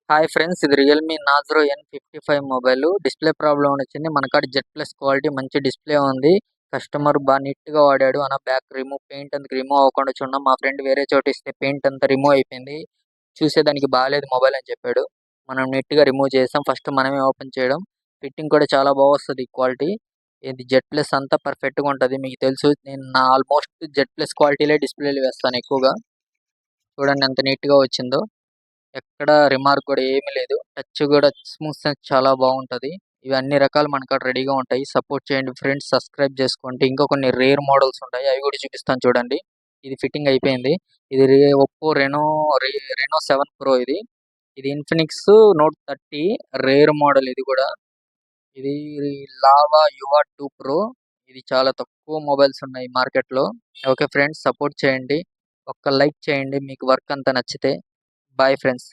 Hi friends, ఇది Realme Narzo N55 mobile. Display problem వచ్చింది. మన కాడ జెడ్ ప్లస్ క్వాలిటీ మంచి డిస్‌ప్లే ఉంది. కస్టమర్ నీట్‌గా వాడాడు. బ్యాక్ పెయింట్ అంతా రిమూవ్ అవ్వకుండా చూడడం. మా ఫ్రెండ్ వేరే చోట ఇస్తే పెయింట్ అంతా రిమూవ్ అయిపోయింది. చూసేదానికి బాలేదు మొబైల్ అని చెప్పాడు. మనం నీట్‌గా రిమూవ్ చేసాం. ఫస్ట్ మనమే ఓపెన్ చేయడం. ఫిట్టింగ్ కూడా చాలా బాగొస్తది క్వాలిటీ. ఇది జెడ్ ప్లస్ అంతా పర్ఫెక్ట్‌గా ఉంటది. మీకు తెలుసు నేను ఆల్మోస్ట్ జెడ్ ప్లస్ క్వాలిటీలే డిస్‌ప్లేలు వేస్తాను ఎక్కువగా. చూడండి ఎంత నీట్‌గా వచ్చిందో. ఎక్కడ రిమార్క్ కూడా ఏమీ లేదు. టచ్ కూడా స్మూత్‌నెస్ చాలా బాగుంటది. ఇవి అన్ని రకాలు మన కాడ రెడీగా ఉంటాయి. సపోర్ట్ చేయండి ఫ్రెండ్స్. సబ్స్క్రైబ్ చేసుకోండి. ఇంకా కొన్ని రేర్ మోడల్స్ ఉంటాయి. అవి కూడా చూపిస్తాను చూడండి. ఇది ఫిట్టింగ్ అయిపోయింది. ఇది ఒప్పో రెనో 7 ప్రో ఇది. ఇది ఇన్ఫినిక్స్ నోట్ 30 రేర్ మోడల్ ఇది కూడా. ఇది లావా యువా 2 ప్రో. ఇది చాలా తక్కువ మొబైల్స్ ఉన్నాయి మార్కెట్‌లో. ఓకే ఫ్రెండ్స్, సపోర్ట్ చేయండి. ఒక్క లైక్ చేయండి మీకు వర్క్ అంతా నచ్చితే. Bye friends.